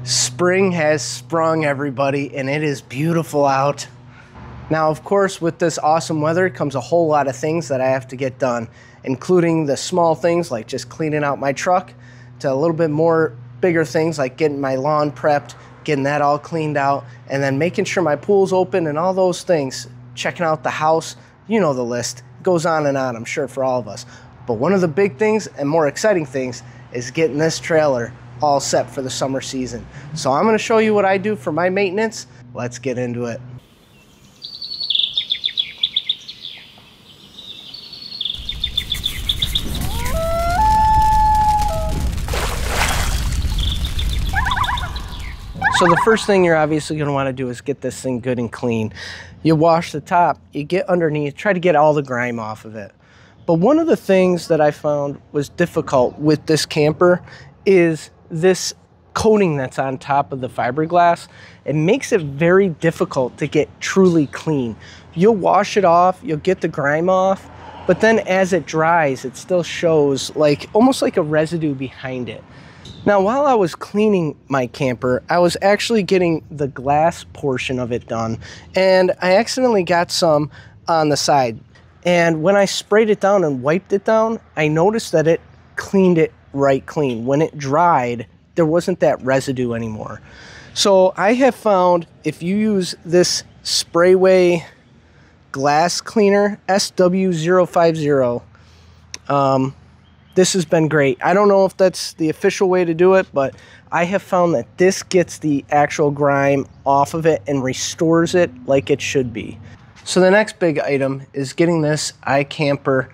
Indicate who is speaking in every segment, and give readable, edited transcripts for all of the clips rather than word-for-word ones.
Speaker 1: Spring has sprung, everybody, and it is beautiful out. Now, of course, with this awesome weather comes a whole lot of things that I have to get done, including the small things like just cleaning out my truck, to a little bit more bigger things like getting my lawn prepped, getting that all cleaned out, and then making sure my pool's open and all those things, checking out the house. You know the list. It goes on and on, I'm sure, for all of us. But one of the big things and more exciting things is getting this trailer all set for the summer season. So I'm going to show you what I do for my maintenance. Let's get into it. So the first thing you're obviously going to want to do is get this thing good and clean. You wash the top, you get underneath, try to get all the grime off of it. But one of the things that I found was difficult with this camper is this coating that's on top of the fiberglass. It makes it very difficult to get truly clean. You'll wash it off, you'll get the grime off, but then as it dries, it still shows like almost like a residue behind it. Now, while I was cleaning my camper, I was actually getting the glass portion of it done, and I accidentally got some on the side. And when I sprayed it down and wiped it down, I noticed that it cleaned it right clean. When it dried, there wasn't that residue anymore. So I have found if you use this Sprayway glass cleaner, SW050, this has been great. I don't know if that's the official way to do it, but I have found that this gets the actual grime off of it and restores it like it should be. So the next big item is getting this iCamper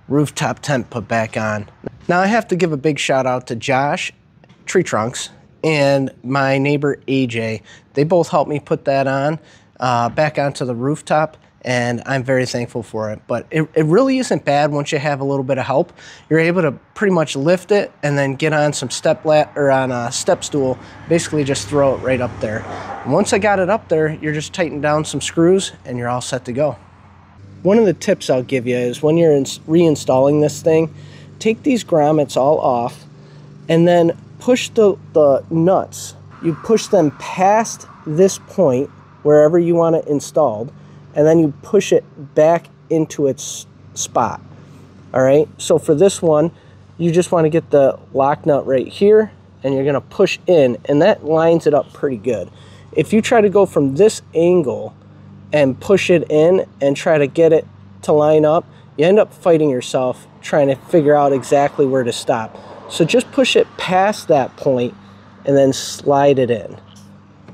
Speaker 1: rooftop tent put back on. Now I have to give a big shout out to Josh, Tree Trunks, and my neighbor AJ. They both helped me put that on, back onto the rooftop, and I'm very thankful for it. But it really isn't bad once you have a little bit of help. You're able to pretty much lift it and then get on some on a step stool, basically just throw it right up there. And once I got it up there, you're just tightening down some screws and you're all set to go. One of the tips I'll give you is when you're reinstalling this thing, take these grommets all off and then push the nuts. You push them past this point, wherever you want it installed, and then you push it back into its spot. All right, so for this one, you just want to get the lock nut right here, and you're gonna push in, and that lines it up pretty good. If you try to go from this angle and push it in and try to get it to line up, you end up fighting yourself trying to figure out exactly where to stop. So just push it past that point and then slide it in.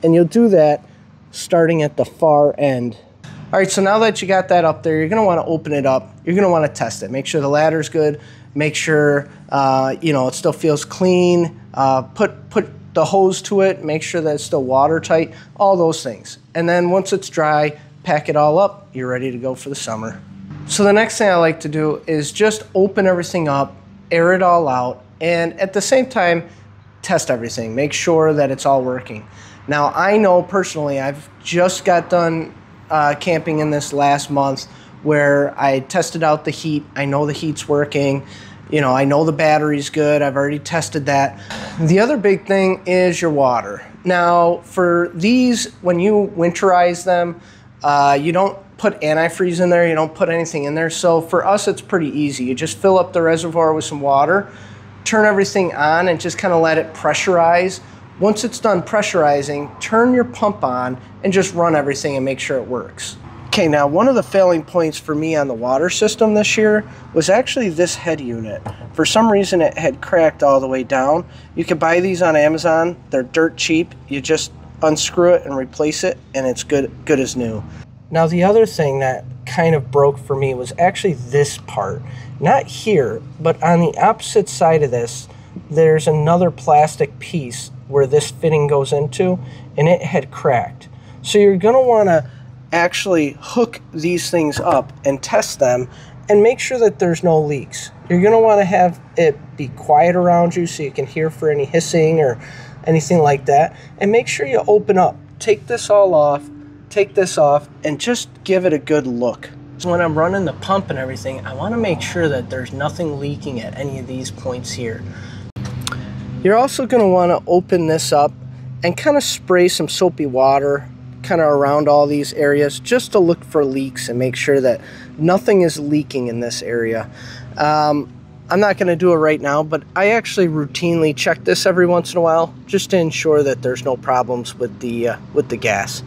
Speaker 1: And you'll do that starting at the far end. All right, so now that you got that up there, you're gonna wanna open it up. You're gonna wanna test it. Make sure the ladder's good. Make sure it still feels clean. Put the hose to it. Make sure that it's still watertight. All those things. And then once it's dry, pack it all up. You're ready to go for the summer. So the next thing I like to do is just open everything up, air it all out, and at the same time, test everything. Make sure that it's all working. Now, I know personally, I've just got done camping in this last month where I tested out the heat. I know the heat's working. I know the battery's good. I've already tested that. The other big thing is your water. Now, for these, when you winterize them, you don't put antifreeze in there. You don't put anything in there. So for us, it's pretty easy. You just fill up the reservoir with some water, turn everything on, and just kind of let it pressurize. Once it's done pressurizing, turn your pump on and just run everything and make sure it works. Okay, now one of the failing points for me on the water system this year was actually this head unit. For some reason it had cracked all the way down. You can buy these on Amazon. They're dirt cheap. You just unscrew it and replace it and it's good as new. Now the other thing that kind of broke for me was actually this part. Not here, but on the opposite side of this, there's another plastic piece where this fitting goes into, and it had cracked. So you're gonna wanna actually hook these things up and test them and make sure that there's no leaks. You're gonna wanna have it be quiet around you so you can hear for any hissing or anything like that. And make sure you open up. Take this all off, take this off, and just give it a good look. So when I'm running the pump and everything, I wanna make sure that there's nothing leaking at any of these points here. You're also going to want to open this up and kind of spray some soapy water kind of around all these areas just to look for leaks and make sure that nothing is leaking in this area. I'm not going to do it right now, but I actually routinely check this every once in a while just to ensure that there's no problems with the gas.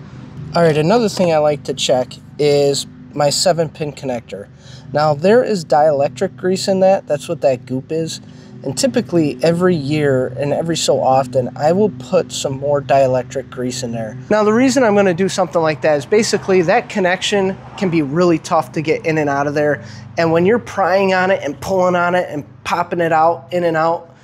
Speaker 1: All right, another thing I like to check is my 7-pin connector. Now there is dielectric grease in that. That's what that goop is. And typically every year and every so often, I will put some more dielectric grease in there. Now the reason I'm gonna do something like that is basically that connection can be really tough to get in and out of there. And when you're prying on it and pulling on it and popping it out, in and out,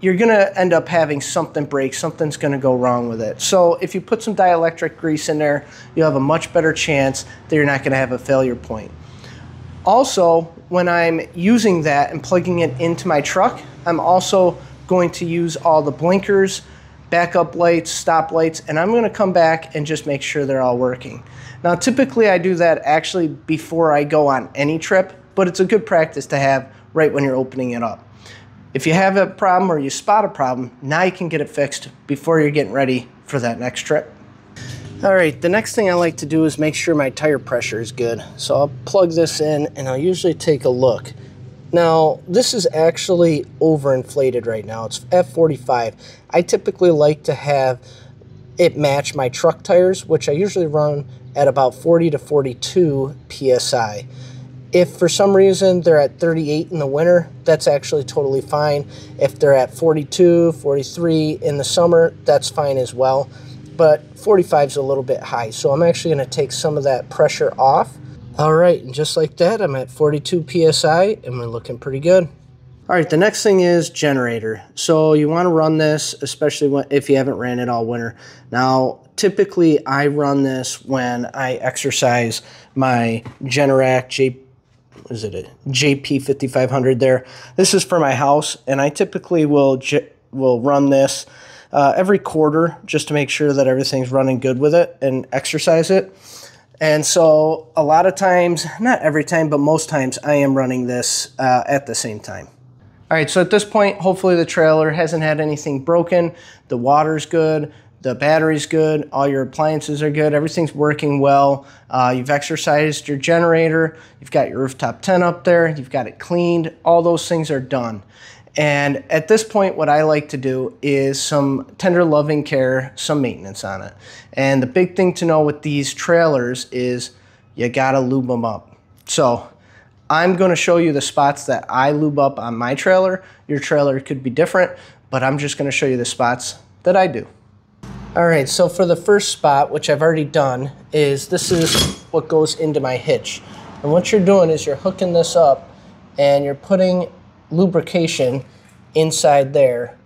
Speaker 1: you're gonna end up having something break, something's gonna go wrong with it. So if you put some dielectric grease in there, you'll have a much better chance that you're not gonna have a failure point. Also, when I'm using that and plugging it into my truck, I'm also going to use all the blinkers, backup lights, stop lights, and I'm gonna come back and just make sure they're all working. Now, typically I do that actually before I go on any trip, but it's a good practice to have right when you're opening it up. If you have a problem or you spot a problem, now you can get it fixed before you're getting ready for that next trip. All right, the next thing I like to do is make sure my tire pressure is good. So I'll plug this in and I'll usually take a look. Now, this is actually overinflated right now. It's at 45. I typically like to have it match my truck tires, which I usually run at about 40 to 42 PSI. If for some reason they're at 38 in the winter, that's actually totally fine. If they're at 42, 43 in the summer, that's fine as well. But 45 is a little bit high, so I'm actually going to take some of that pressure off. All right, and just like that, I'm at 42 PSI, and we're looking pretty good. All right, the next thing is generator. So you want to run this, especially if you haven't ran it all winter. Now, typically I run this when I exercise my Generac JP 5500 there. This is for my house, and I typically will run this every quarter just to make sure that everything's running good with it and exercise it. And so a lot of times, not every time, but most times I am running this at the same time. All right, so at this point, hopefully the trailer hasn't had anything broken. The water's good, the battery's good, all your appliances are good, everything's working well. You've exercised your generator, you've got your rooftop tent up there, you've got it cleaned, all those things are done. And at this point, what I like to do is some tender loving care, some maintenance on it. And the big thing to know with these trailers is you gotta lube them up. So I'm gonna show you the spots that I lube up on my trailer. Your trailer could be different, but I'm just gonna show you the spots that I do. All right, so for the first spot, which I've already done, is this is what goes into my hitch. And what you're doing is you're hooking this up and you're putting lubrication inside there,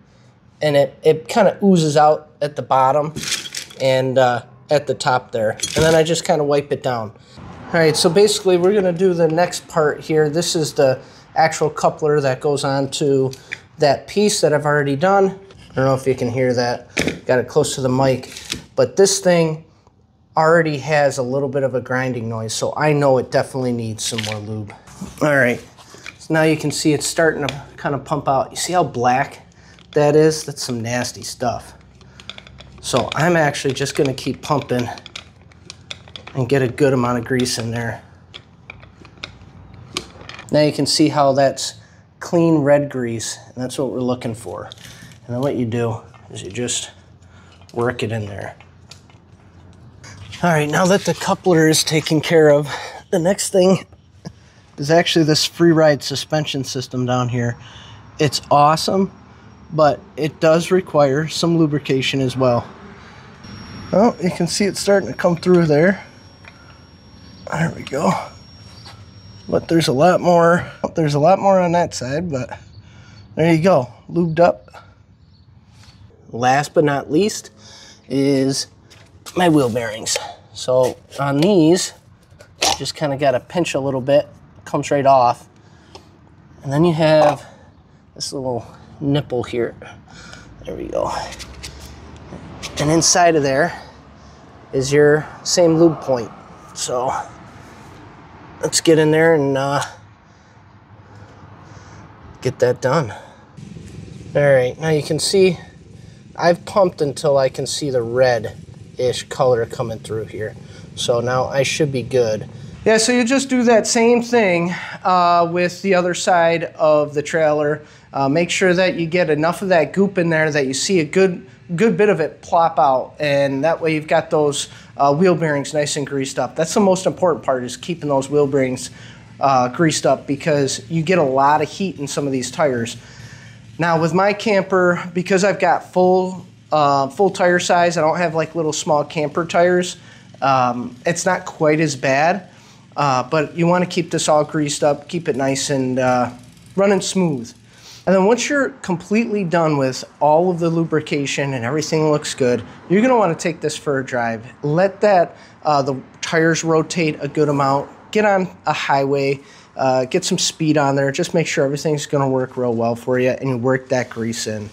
Speaker 1: and it kind of oozes out at the bottom and at the top there, and then I just kind of wipe it down. All right, so basically we're going to do the next part here. This is the actual coupler that goes on to that piece that I've already done. I don't know if you can hear that, got it close to the mic, but this thing already has a little bit of a grinding noise, so I know it definitely needs some more lube. All right. Now you can see it's starting to kind of pump out. You see how black that is? That's some nasty stuff. So I'm actually just gonna keep pumping and get a good amount of grease in there. Now you can see how that's clean red grease, and that's what we're looking for. And then what you do is you just work it in there. All right, now that the coupler is taken care of, the next thing is actually this free ride suspension system down here. It's awesome, but it does require some lubrication as well. Well, you can see it starting to come through there. There we go. But there's a lot more. There's a lot more on that side, but there you go, lubed up. Last but not least is my wheel bearings. So on these, you just kind of got to pinch a little bit. Comes right off, and then you have this little nipple here. There we go. And inside of there is your same lube point. So let's get in there and get that done. All right, now you can see I've pumped until I can see the red-ish color coming through here. So now I should be good. Yeah, so you just do that same thing with the other side of the trailer. Make sure that you get enough of that goop in there that you see a good bit of it plop out, and that way you've got those wheel bearings nice and greased up. That's the most important part, is keeping those wheel bearings greased up, because you get a lot of heat in some of these tires. Now with my camper, because I've got full tire size, I don't have like little small camper tires, it's not quite as bad, but you want to keep this all greased up, keep it nice and running smooth. And then once you're completely done with all of the lubrication and everything looks good, you're going to want to take this for a drive. Let that the tires rotate a good amount. Get on a highway, get some speed on there. Just make sure everything's going to work real well for you, and you work that grease in.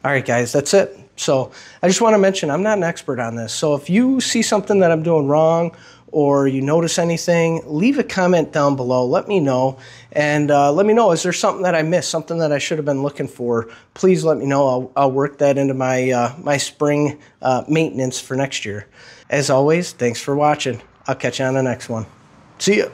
Speaker 1: All right, guys, that's it. So I just want to mention, I'm not an expert on this. So if you see something that I'm doing wrong, or you notice anything, leave a comment down below. Let me know. And let me know, is there something that I missed, something that I should have been looking for? Please let me know. I'll work that into my, my spring maintenance for next year. As always, thanks for watching. I'll catch you on the next one. See ya.